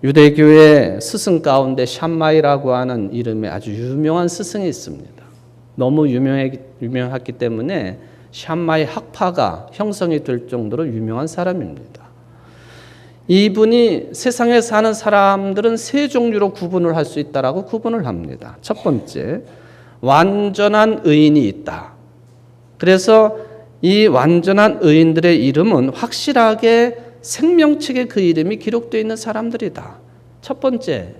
유대교의 스승 가운데 샴마이라고 하는 이름의 아주 유명한 스승이 있습니다. 너무 유명했기 때문에 샴마이 학파가 형성이 될 정도로 유명한 사람입니다. 이분이 세상에 사는 사람들은 세 종류로 구분을 할 수 있다라고 구분을 합니다. 첫 번째, 완전한 의인이 있다. 그래서 이 완전한 의인들의 이름은 확실하게 생명책에 그 이름이 기록되어 있는 사람들이다. 첫 번째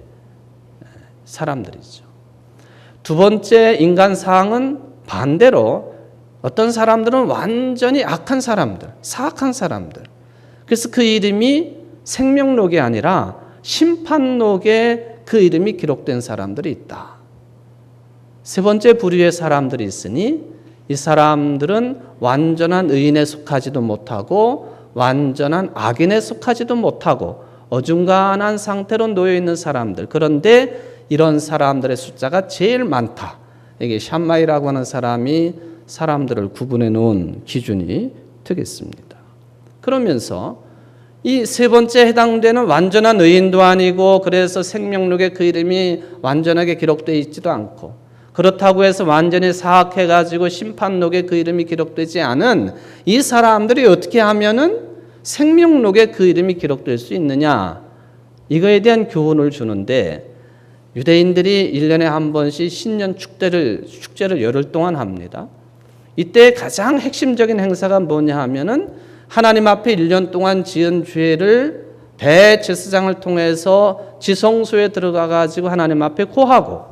사람들이죠. 두 번째 인간상은 반대로 어떤 사람들은 완전히 악한 사람들, 사악한 사람들. 그래서 그 이름이 생명록이 아니라 심판록에 그 이름이 기록된 사람들이 있다. 세 번째 부류의 사람들이 있으니 이 사람들은 완전한 의인에 속하지도 못하고 완전한 악인에 속하지도 못하고 어중간한 상태로 놓여 있는 사람들. 그런데 이런 사람들의 숫자가 제일 많다. 이게 샴마이라고 하는 사람이 사람들을 구분해 놓은 기준이 되겠습니다. 그러면서 이 세 번째 해당되는 완전한 의인도 아니고 그래서 생명록에 그 이름이 완전하게 기록되어 있지도 않고 그렇다고 해서 완전히 사악해가지고 심판록에 그 이름이 기록되지 않은 이 사람들이 어떻게 하면은 생명록에 그 이름이 기록될 수 있느냐, 이거에 대한 교훈을 주는데 유대인들이 1년에 한 번씩 신년 축제를 열흘 동안 합니다. 이때 가장 핵심적인 행사가 뭐냐 하면은 하나님 앞에 1년 동안 지은 죄를 대제사장을 통해서 지성소에 들어가 가지고 하나님 앞에 고하고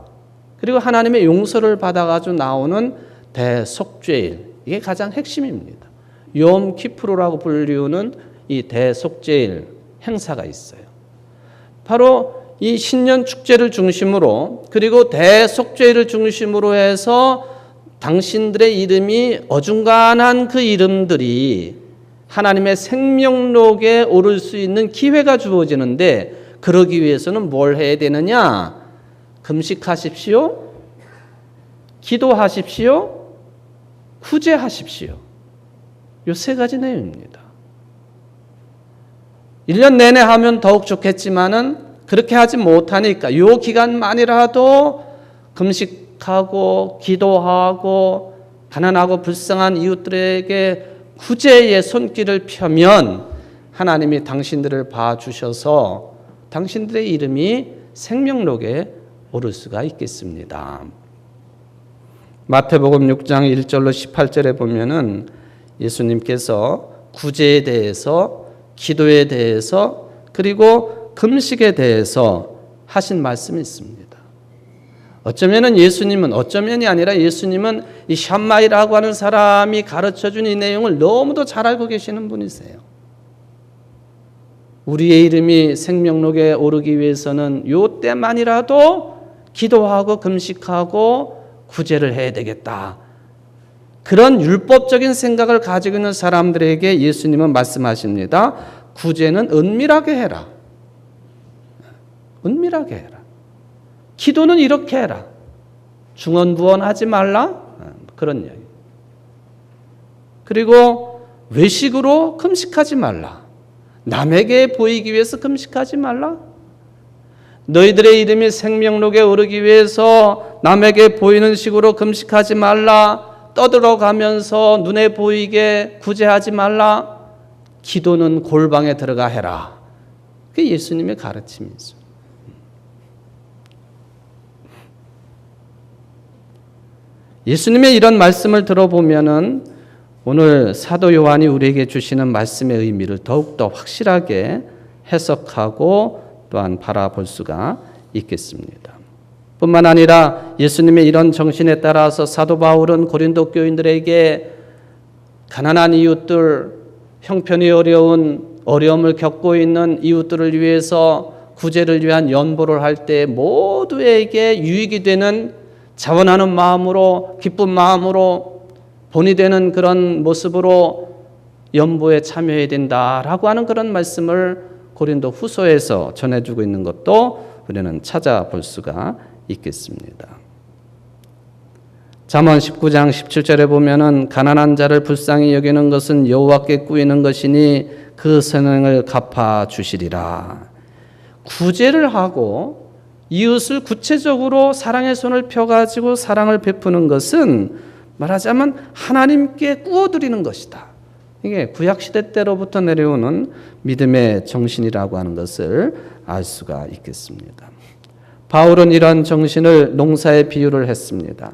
그리고 하나님의 용서를 받아 가지고 나오는 대속죄일, 이게 가장 핵심입니다. 욤 키프루라고 불리우는 이 대속죄일 행사가 있어요. 바로 이 신년 축제를 중심으로 그리고 대속죄일을 중심으로 해서 당신들의 이름이 어중간한 그 이름들이 하나님의 생명록에 오를 수 있는 기회가 주어지는데 그러기 위해서는 뭘 해야 되느냐? 금식하십시오, 기도하십시오, 구제하십시오. 이 세 가지 내용입니다. 1년 내내 하면 더욱 좋겠지만은 그렇게 하지 못하니까 이 기간만이라도 금식하고 기도하고 가난하고 불쌍한 이웃들에게 구제의 손길을 펴면 하나님이 당신들을 봐주셔서 당신들의 이름이 생명록에 오를 수가 있겠습니다. 마태복음 6장 1절로 18절에 보면은 예수님께서 구제에 대해서, 기도에 대해서, 그리고 금식에 대해서 하신 말씀이 있습니다. 어쩌면이 아니라 예수님은 이 샴마이라고 하는 사람이 가르쳐준 이 내용을 너무도 잘 알고 계시는 분이세요. 우리의 이름이 생명록에 오르기 위해서는 요 때만이라도 기도하고 금식하고 구제를 해야 되겠다. 그런 율법적인 생각을 가지고 있는 사람들에게 예수님은 말씀하십니다. 구제는 은밀하게 해라. 은밀하게 해라. 기도는 이렇게 해라. 중언부언하지 말라. 그런 이야기. 그리고 외식으로 금식하지 말라. 남에게 보이기 위해서 금식하지 말라. 너희들의 이름이 생명록에 오르기 위해서 남에게 보이는 식으로 금식하지 말라. 떠들어가면서 눈에 보이게 구제하지 말라. 기도는 골방에 들어가 해라. 그게 예수님의 가르침이죠. 예수님의 이런 말씀을 들어보면은 오늘 사도 요한이 우리에게 주시는 말씀의 의미를 더욱더 확실하게 해석하고 또한 바라볼 수가 있겠습니다. 뿐만 아니라 예수님의 이런 정신에 따라서 사도 바울은 고린도 교인들에게 가난한 이웃들, 형편이 어려운 어려움을 겪고 있는 이웃들을 위해서 구제를 위한 연보를 할 때 모두에게 유익이 되는 자원하는 마음으로, 기쁜 마음으로, 본이 되는 그런 모습으로 연보에 참여해야 된다라고 하는 그런 말씀을 고린도 후서에서 전해주고 있는 것도 우리는 찾아볼 수가 있겠습니다. 잠언 19장 17절에 보면은 가난한 자를 불쌍히 여기는 것은 여호와께 꾸이는 것이니 그 선행을 갚아 주시리라. 구제를 하고 이웃을 구체적으로 사랑의 손을 펴가지고 사랑을 베푸는 것은 말하자면 하나님께 꾸어드리는 것이다. 이게 구약시대 때로부터 내려오는 믿음의 정신이라고 하는 것을 알 수가 있겠습니다. 바울은 이러한 정신을 농사에 비유를 했습니다.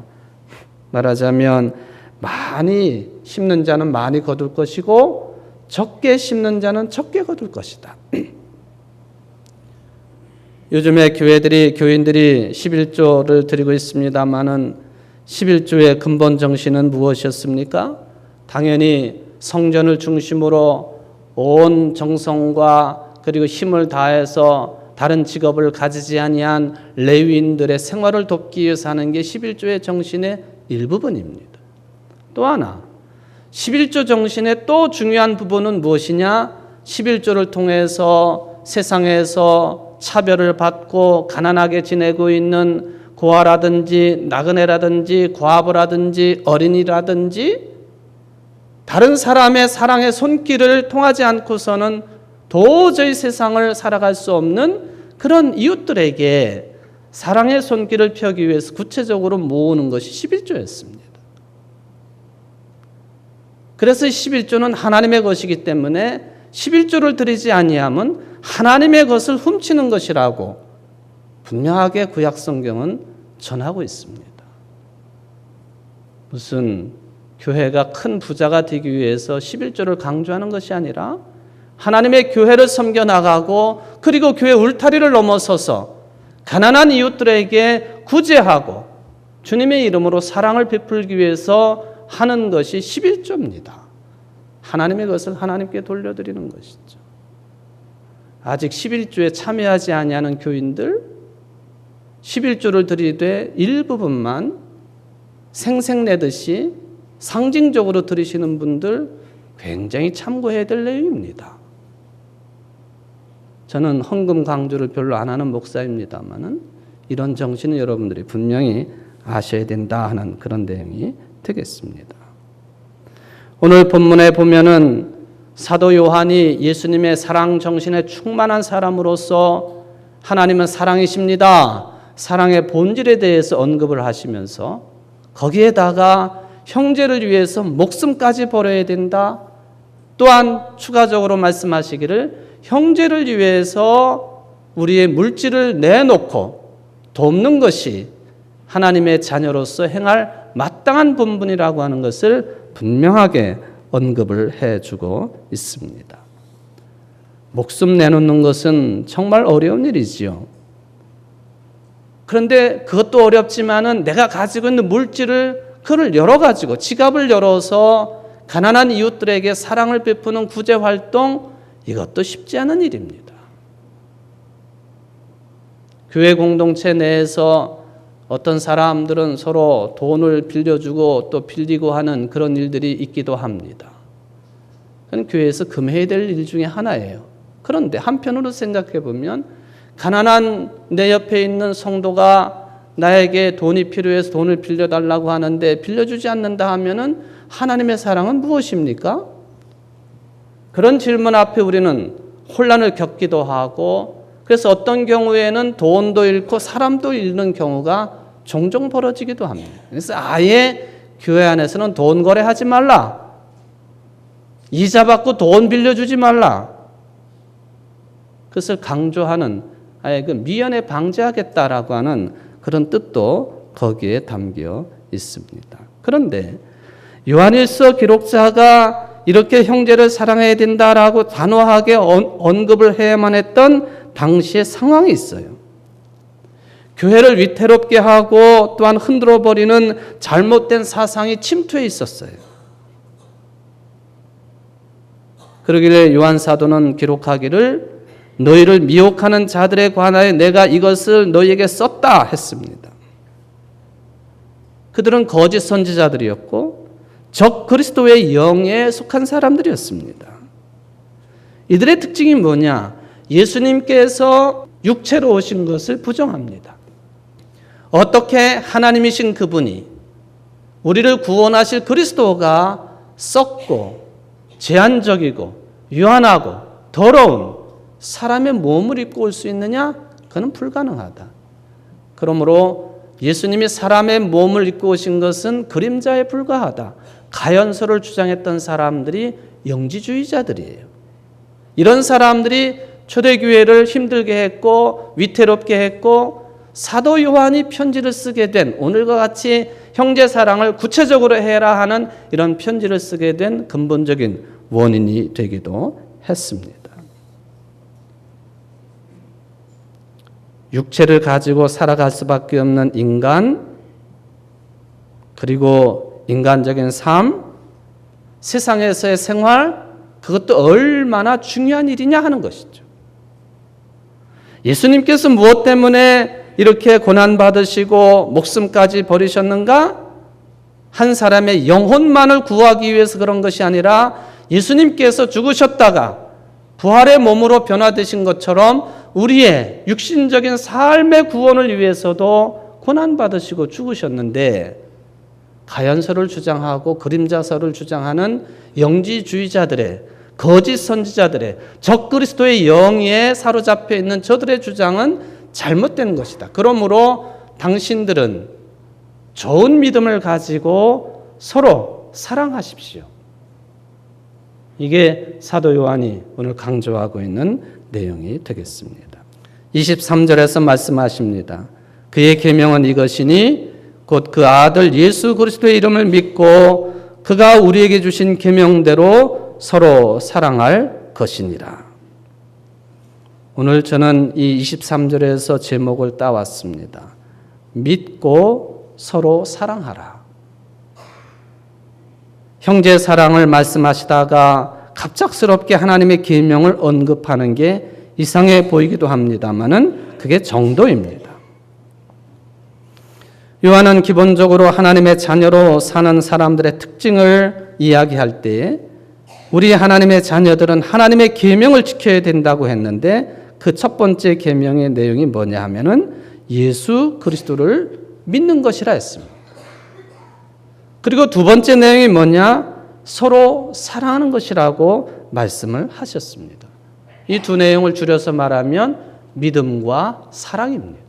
말하자면 많이 심는 자는 많이 거둘 것이고 적게 심는 자는 적게 거둘 것이다. 요즘에 교인들이 11조를 드리고 있습니다마는 11조의 근본 정신은 무엇이었습니까? 당연히 성전을 중심으로 온 정성과 그리고 힘을 다해서 다른 직업을 가지지 아니한 레위인들의 생활을 돕기 위해서 하는 게 11조의 정신의 일부분입니다. 또 하나 11조 정신의 또 중요한 부분은 무엇이냐? 11조를 통해서 세상에서 차별을 받고 가난하게 지내고 있는 고아라든지 나그네라든지 과부라든지 어린이라든지 다른 사람의 사랑의 손길을 통하지 않고서는 도저히 세상을 살아갈 수 없는 그런 이웃들에게 사랑의 손길을 펴기 위해서 구체적으로 모으는 것이 11조였습니다. 그래서 11조는 하나님의 것이기 때문에 11조를 드리지 아니하면 하나님의 것을 훔치는 것이라고 분명하게 구약 성경은 전하고 있습니다. 무슨 교회가 큰 부자가 되기 위해서 11조를 강조하는 것이 아니라 하나님의 교회를 섬겨나가고 그리고 교회 울타리를 넘어서서 가난한 이웃들에게 구제하고 주님의 이름으로 사랑을 베풀기 위해서 하는 것이 11조입니다. 하나님의 것을 하나님께 돌려드리는 것이죠. 아직 11조에 참여하지 아니하는 교인들 11조를 드리되 일부분만 생색내듯이 상징적으로 들으시는 분들 굉장히 참고해야 될 내용입니다. 저는 헌금 강조를 별로 안 하는 목사입니다만은 이런 정신은 여러분들이 분명히 아셔야 된다 하는 그런 내용이 되겠습니다. 오늘 본문에 보면은 사도 요한이 예수님의 사랑 정신에 충만한 사람으로서 하나님은 사랑이십니다. 사랑의 본질에 대해서 언급을 하시면서 거기에다가 형제를 위해서 목숨까지 버려야 된다. 또한 추가적으로 말씀하시기를 형제를 위해서 우리의 물질을 내놓고 돕는 것이 하나님의 자녀로서 행할 마땅한 본분이라고 하는 것을 분명하게 언급을 해주고 있습니다. 목숨 내놓는 것은 정말 어려운 일이지요. 그런데 그것도 어렵지만은 내가 가지고 있는 물질을 그를 열어가지고 지갑을 열어서 가난한 이웃들에게 사랑을 베푸는 구제 활동 이것도 쉽지 않은 일입니다. 교회 공동체 내에서 어떤 사람들은 서로 돈을 빌려주고 또 빌리고 하는 그런 일들이 있기도 합니다. 그건 교회에서 금해야 될 일 중에 하나예요. 그런데 한편으로 생각해 보면 가난한 내 옆에 있는 성도가 나에게 돈이 필요해서 돈을 빌려달라고 하는데 빌려주지 않는다 하면은 하나님의 사랑은 무엇입니까? 그런 질문 앞에 우리는 혼란을 겪기도 하고 그래서 어떤 경우에는 돈도 잃고 사람도 잃는 경우가 종종 벌어지기도 합니다. 그래서 아예 교회 안에서는 돈 거래하지 말라. 이자 받고 돈 빌려주지 말라. 그것을 강조하는 아예 그 미연에 방지하겠다라고 하는 그런 뜻도 거기에 담겨 있습니다. 그런데 요한일서 기록자가 이렇게 형제를 사랑해야 된다라고 단호하게 언급을 해야만 했던 당시의 상황이 있어요. 교회를 위태롭게 하고 또한 흔들어버리는 잘못된 사상이 침투해 있었어요. 그러길래 요한 사도는 기록하기를 너희를 미혹하는 자들에 관하여 내가 이것을 너희에게 썼다 했습니다. 그들은 거짓 선지자들이었고 적 그리스도의 영에 속한 사람들이었습니다. 이들의 특징이 뭐냐? 예수님께서 육체로 오신 것을 부정합니다. 어떻게 하나님이신 그분이 우리를 구원하실 그리스도가 썩고 제한적이고 유한하고 더러운 사람의 몸을 입고 올 수 있느냐? 그건 불가능하다. 그러므로 예수님이 사람의 몸을 입고 오신 것은 그림자에 불과하다. 가연서를 주장했던 사람들이 영지주의자들이에요. 이런 사람들이 초대교회를 힘들게 했고 위태롭게 했고 사도 요한이 편지를 쓰게 된 오늘과 같이 형제 사랑을 구체적으로 해라 하는 이런 편지를 쓰게 된 근본적인 원인이 되기도 했습니다. 육체를 가지고 살아갈 수밖에 없는 인간, 그리고 인간적인 삶, 세상에서의 생활, 그것도 얼마나 중요한 일이냐 하는 것이죠. 예수님께서 무엇 때문에 이렇게 고난받으시고 목숨까지 버리셨는가? 한 사람의 영혼만을 구하기 위해서 그런 것이 아니라 예수님께서 죽으셨다가 부활의 몸으로 변화되신 것처럼 우리의 육신적인 삶의 구원을 위해서도 고난받으시고 죽으셨는데, 가연서를 주장하고 그림자서를 주장하는 영지주의자들의, 거짓 선지자들의, 적그리스도의 영에 사로잡혀 있는 저들의 주장은 잘못된 것이다. 그러므로 당신들은 좋은 믿음을 가지고 서로 사랑하십시오. 이게 사도 요한이 오늘 강조하고 있는 내용이 되겠습니다. 23절에서 말씀하십니다. 그의 계명은 이것이니 곧 그 아들 예수 그리스도의 이름을 믿고 그가 우리에게 주신 계명대로 서로 사랑할 것이니라. 오늘 저는 이 23절에서 제목을 따왔습니다. 믿고 서로 사랑하라. 형제 사랑을 말씀하시다가 갑작스럽게 하나님의 계명을 언급하는 게 이상해 보이기도 합니다만은 그게 정도입니다. 요한은 기본적으로 하나님의 자녀로 사는 사람들의 특징을 이야기할 때 우리 하나님의 자녀들은 하나님의 계명을 지켜야 된다고 했는데 그 첫 번째 계명의 내용이 뭐냐 하면은 예수 그리스도를 믿는 것이라 했습니다. 그리고 두 번째 내용이 뭐냐? 서로 사랑하는 것이라고 말씀을 하셨습니다. 이 두 내용을 줄여서 말하면 믿음과 사랑입니다.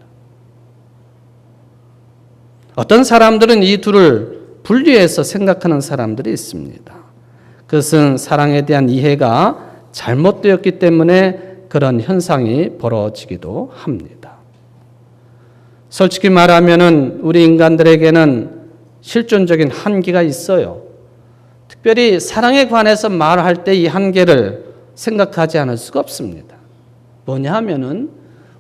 어떤 사람들은 이 둘을 분리해서 생각하는 사람들이 있습니다. 그것은 사랑에 대한 이해가 잘못되었기 때문에 그런 현상이 벌어지기도 합니다. 솔직히 말하면은 우리 인간들에게는 실존적인 한계가 있어요. 특별히 사랑에 관해서 말할 때 이 한계를 생각하지 않을 수가 없습니다. 뭐냐 하면은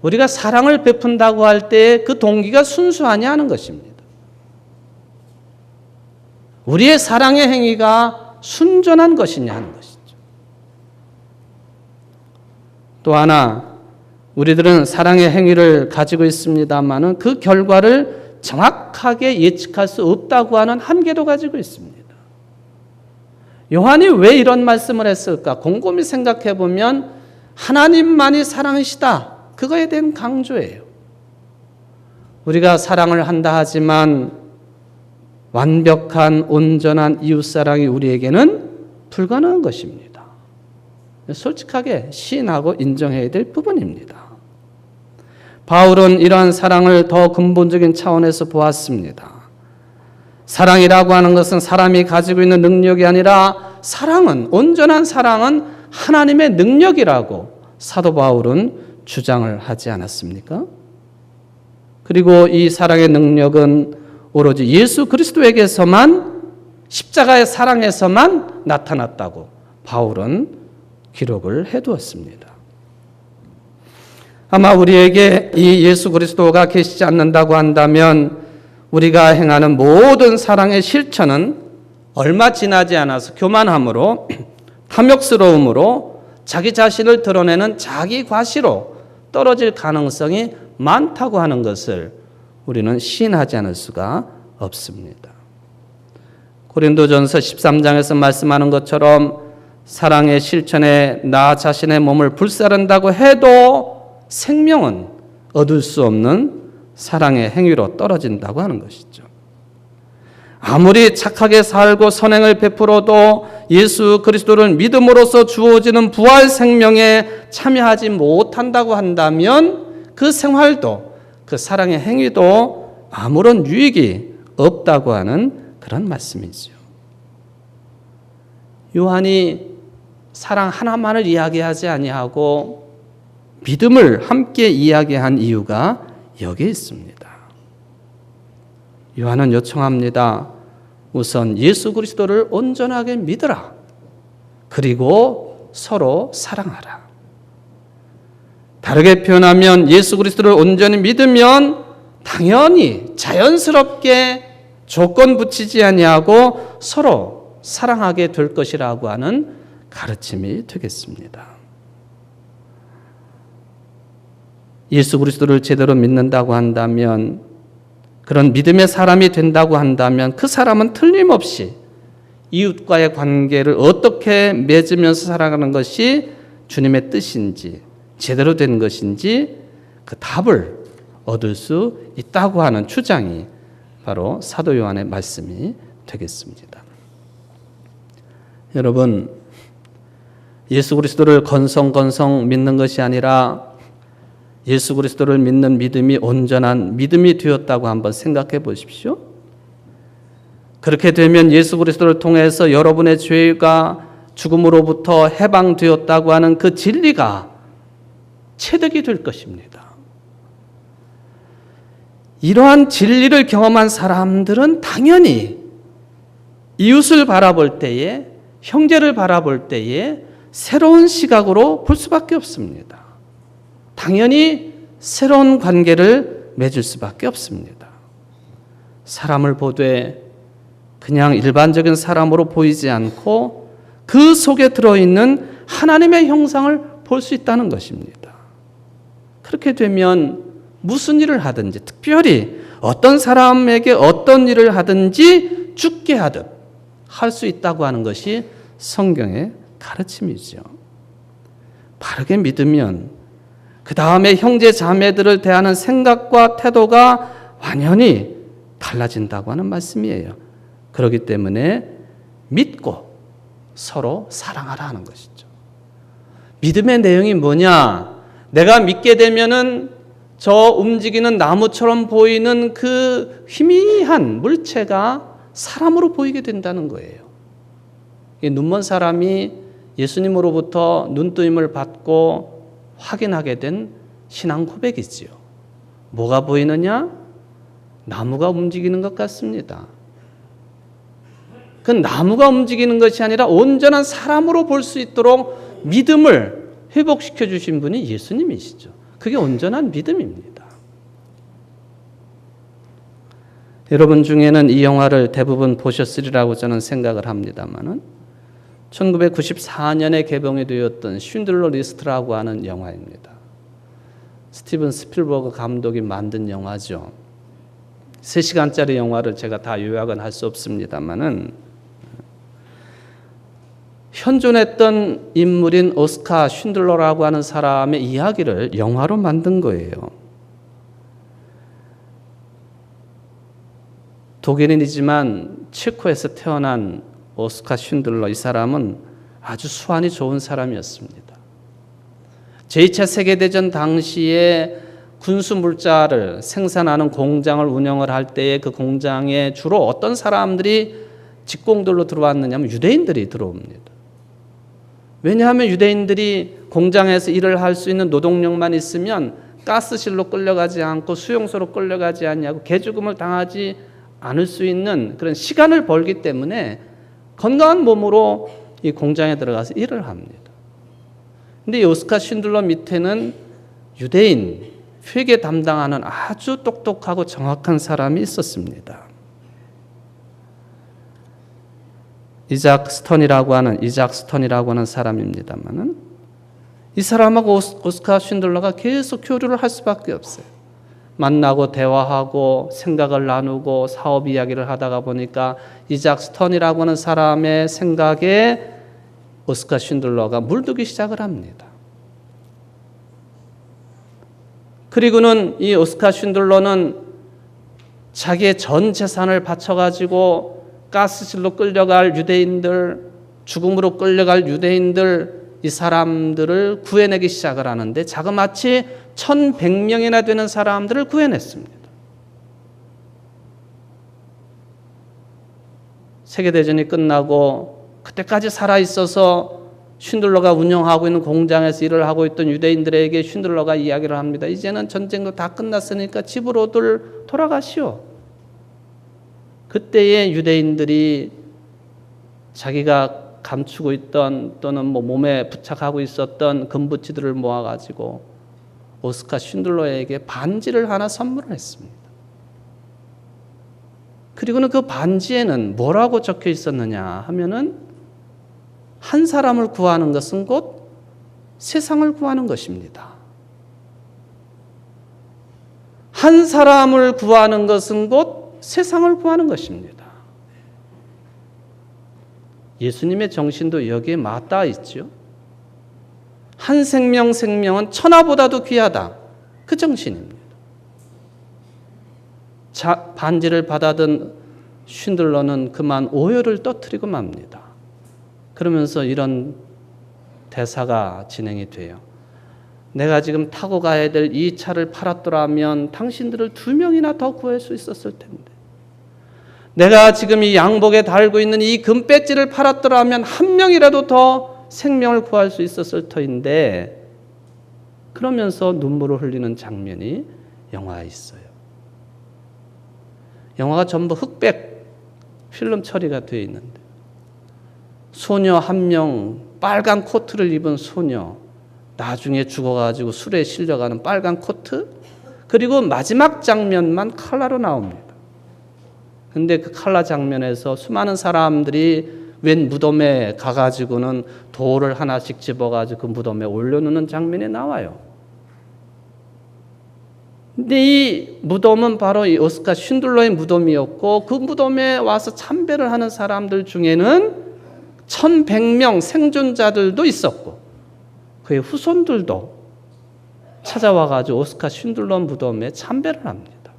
우리가 사랑을 베푼다고 할 때 그 동기가 순수하냐 하는 것입니다. 우리의 사랑의 행위가 순전한 것이냐 하는 것이죠. 또 하나, 우리들은 사랑의 행위를 가지고 있습니다만은 그 결과를 정확하게 예측할 수 없다고 하는 한계도 가지고 있습니다. 요한이 왜 이런 말씀을 했을까? 곰곰이 생각해 보면 하나님만이 사랑이시다. 그거에 대한 강조예요. 우리가 사랑을 한다 하지만 완벽한 온전한 이웃사랑이 우리에게는 불가능한 것입니다. 솔직하게 시인하고 인정해야 될 부분입니다. 바울은 이러한 사랑을 더 근본적인 차원에서 보았습니다. 사랑이라고 하는 것은 사람이 가지고 있는 능력이 아니라 사랑은, 온전한 사랑은 하나님의 능력이라고 사도 바울은 주장을 하지 않았습니까? 그리고 이 사랑의 능력은 오로지 예수 그리스도에게서만, 십자가의 사랑에서만 나타났다고 바울은 기록을 해두었습니다. 아마 우리에게 이 예수 그리스도가 계시지 않는다고 한다면 우리가 행하는 모든 사랑의 실천은 얼마 지나지 않아서 교만함으로, 탐욕스러움으로, 자기 자신을 드러내는 자기 과시로 떨어질 가능성이 많다고 하는 것을 우리는 시인하지 않을 수가 없습니다. 고린도전서 13장에서 말씀하는 것처럼 사랑의 실천에 나 자신의 몸을 불사른다고 해도 생명은 얻을 수 없는 사랑의 행위로 떨어진다고 하는 것이죠. 아무리 착하게 살고 선행을 베풀어도 예수 그리스도를 믿음으로써 주어지는 부활 생명에 참여하지 못한다고 한다면 그 생활도, 그 사랑의 행위도 아무런 유익이 없다고 하는 그런 말씀이죠. 요한이 사랑 하나만을 이야기하지 아니하고 믿음을 함께 이야기한 이유가 여기에 있습니다. 요한은 요청합니다. 우선 예수 그리스도를 온전하게 믿으라. 그리고 서로 사랑하라. 다르게 표현하면 예수 그리스도를 온전히 믿으면 당연히 자연스럽게 조건 붙이지 아니하고 서로 사랑하게 될 것이라고 하는 가르침이 되겠습니다. 예수 그리스도를 제대로 믿는다고 한다면, 그런 믿음의 사람이 된다고 한다면 그 사람은 틀림없이 이웃과의 관계를 어떻게 맺으면서 살아가는 것이 주님의 뜻인지, 제대로 된 것인지 그 답을 얻을 수 있다고 하는 주장이 바로 사도 요한의 말씀이 되겠습니다. 여러분, 예수 그리스도를 건성건성 믿는 것이 아니라 예수 그리스도를 믿는 믿음이 온전한 믿음이 되었다고 한번 생각해 보십시오. 그렇게 되면 예수 그리스도를 통해서 여러분의 죄가 죽음으로부터 해방되었다고 하는 그 진리가 체득이 될 것입니다. 이러한 진리를 경험한 사람들은 당연히 이웃을 바라볼 때에, 형제를 바라볼 때에 새로운 시각으로 볼 수밖에 없습니다. 당연히 새로운 관계를 맺을 수밖에 없습니다. 사람을 보되 그냥 일반적인 사람으로 보이지 않고 그 속에 들어있는 하나님의 형상을 볼 수 있다는 것입니다. 그렇게 되면 무슨 일을 하든지, 특별히 어떤 사람에게 어떤 일을 하든지 죽게 하듯 할 수 있다고 하는 것이 성경의 가르침이죠. 바르게 믿으면 그 다음에 형제 자매들을 대하는 생각과 태도가 완전히 달라진다고 하는 말씀이에요. 그렇기 때문에 믿고 서로 사랑하라 하는 것이죠. 믿음의 내용이 뭐냐? 내가 믿게 되면은 저 움직이는 나무처럼 보이는 그 희미한 물체가 사람으로 보이게 된다는 거예요. 눈먼 사람이 예수님으로부터 눈뜨임을 받고 확인하게 된 신앙 고백이지요. 뭐가 보이느냐? 나무가 움직이는 것 같습니다. 그 나무가 움직이는 것이 아니라 온전한 사람으로 볼 수 있도록 믿음을 회복시켜 주신 분이 예수님이시죠. 그게 온전한 믿음입니다. 여러분 중에는 이 영화를 대부분 보셨으리라고 저는 생각을 합니다만은 1994년에 개봉이 되었던 쉰들러 리스트라고 하는 영화입니다. 스티븐 스필버그 감독이 만든 영화죠. 3시간짜리 영화를 제가 다 요약은 할 수 없습니다만은 현존했던 인물인 오스카 쉰들러라고 하는 사람의 이야기를 영화로 만든 거예요. 독일인이지만 체코에서 태어난 오스카 쉰들러, 이 사람은 아주 수완이 좋은 사람이었습니다. 제2차 세계대전 당시에 군수물자를 생산하는 공장을 운영을 할 때에 그 공장에 주로 어떤 사람들이 직공들로 들어왔느냐 하면 유대인들이 들어옵니다. 왜냐하면 유대인들이 공장에서 일을 할 수 있는 노동력만 있으면 가스실로 끌려가지 않고 수용소로 끌려가지 않냐고 개죽음을 당하지 않을 수 있는 그런 시간을 벌기 때문에 건강한 몸으로 이 공장에 들어가서 일을 합니다. 근데 오스카 쉰들러 밑에는 유대인, 회계 담당하는 아주 똑똑하고 정확한 사람이 있었습니다. 이작 스턴이라고 하는 사람입니다만은 이 사람하고 오스카 쉰들러가 계속 교류를 할 수밖에 없어요. 만나고 대화하고 생각을 나누고 사업 이야기를 하다가 보니까 이작 스턴이라고 하는 사람의 생각에 오스카 쉰들러가 물들기 시작을 합니다. 그리고는 이 오스카 쉰들러는 자기의 전 재산을 바쳐가지고 가스실로 끌려갈 유대인들, 죽음으로 끌려갈 유대인들, 이 사람들을 구해내기 시작을 하는데 자그마치 1100명이나 되는 사람들을 구해냈습니다. 세계대전이 끝나고 그때까지 살아있어서 쉰들러가 운영하고 있는 공장에서 일을 하고 있던 유대인들에게 쉰들러가 이야기를 합니다. 이제는 전쟁도 다 끝났으니까 집으로들 돌아가시오. 그때의 유대인들이 자기가 감추고 있던 또는 몸에 부착하고 있었던 금붙지들을 모아가지고 오스카 쉰들러에게 반지를 하나 선물을 했습니다. 그리고는 그 반지에는 뭐라고 적혀 있었느냐 하면은 한 사람을 구하는 것은 곧 세상을 구하는 것입니다. 한 사람을 구하는 것은 곧 세상을 구하는 것입니다. 예수님의 정신도 여기에 맞닿아 있죠. 한 생명은 천하보다도 귀하다. 그 정신입니다. 반지를 받아든 쉰들러는 그만 오열을 떠뜨리고 맙니다. 그러면서 이런 대사가 진행이 돼요. 내가 지금 타고 가야 될 이 차를 팔았더라면 당신들을 2명이나 더 구할 수 있었을 텐데, 내가 지금 이 양복에 달고 있는 이 금배지를 팔았더라면 1명이라도 더 생명을 구할 수 있었을 터인데, 그러면서 눈물을 흘리는 장면이 영화에 있어요. 영화가 전부 흑백 필름 처리가 되어 있는데 소녀 1명, 빨간 코트를 입은 소녀, 나중에 죽어가지고 술에 실려가는 빨간 코트, 그리고 마지막 장면만 컬러로 나옵니다. 근데 그 컬러 장면에서 수많은 사람들이 웬 무덤에 가가지고는 돌을 하나씩 집어가지고 그 무덤에 올려놓는 장면이 나와요. 근데 이 무덤은 바로 이 오스카 쉰들러의 무덤이었고, 그 무덤에 와서 참배를 하는 사람들 중에는 1100명 생존자들도 있었고 그의 후손들도 찾아와가지고 오스카 쉰들러 무덤에 참배를 합니다.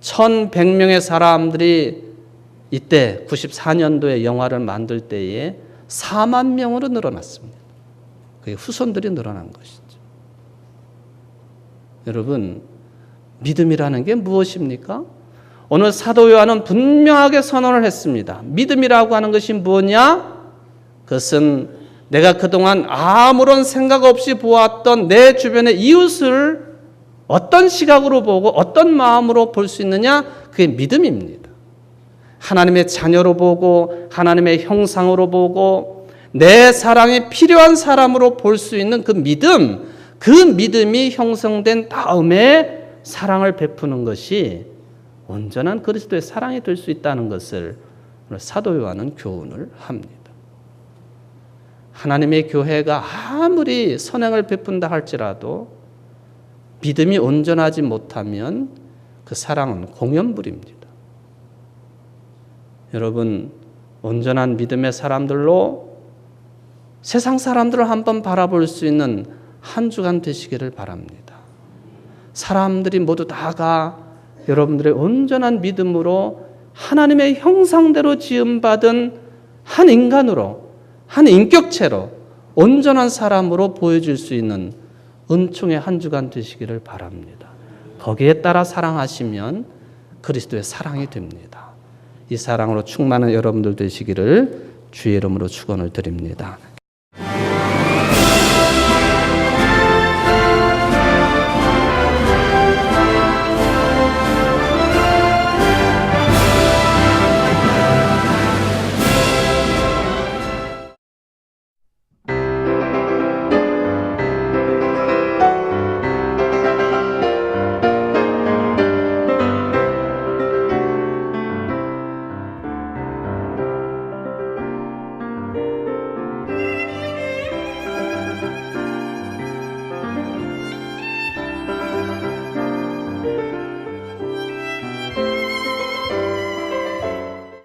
1100명의 사람들이 이때 94년도에 영화를 만들 때에 4만 명으로 늘어났습니다. 그의 후손들이 늘어난 것이죠. 여러분, 믿음이라는 게 무엇입니까? 오늘 사도 요한은 분명하게 선언을 했습니다. 믿음이라고 하는 것이 뭐냐? 그것은 내가 그동안 아무런 생각 없이 보았던 내 주변의 이웃을 어떤 시각으로 보고 어떤 마음으로 볼 수 있느냐? 그게 믿음입니다. 하나님의 자녀로 보고 하나님의 형상으로 보고 내 사랑이 필요한 사람으로 볼 수 있는 그 믿음, 그 믿음이 형성된 다음에 사랑을 베푸는 것이 온전한 그리스도의 사랑이 될 수 있다는 것을 사도 요한은 교훈을 합니다. 하나님의 교회가 아무리 선행을 베푼다 할지라도 믿음이 온전하지 못하면 그 사랑은 공연불입니다. 여러분, 온전한 믿음의 사람들로 세상 사람들을 한번 바라볼 수 있는 한 주간 되시기를 바랍니다. 사람들이 모두 다가 여러분들의 온전한 믿음으로 하나님의 형상대로 지음받은 한 인간으로, 한 인격체로, 온전한 사람으로 보여질 수 있는 은총의 한 주간 되시기를 바랍니다. 거기에 따라 사랑하시면 그리스도의 사랑이 됩니다. 이 사랑으로 충만한 여러분들 되시기를 주의 이름으로 축원을 드립니다.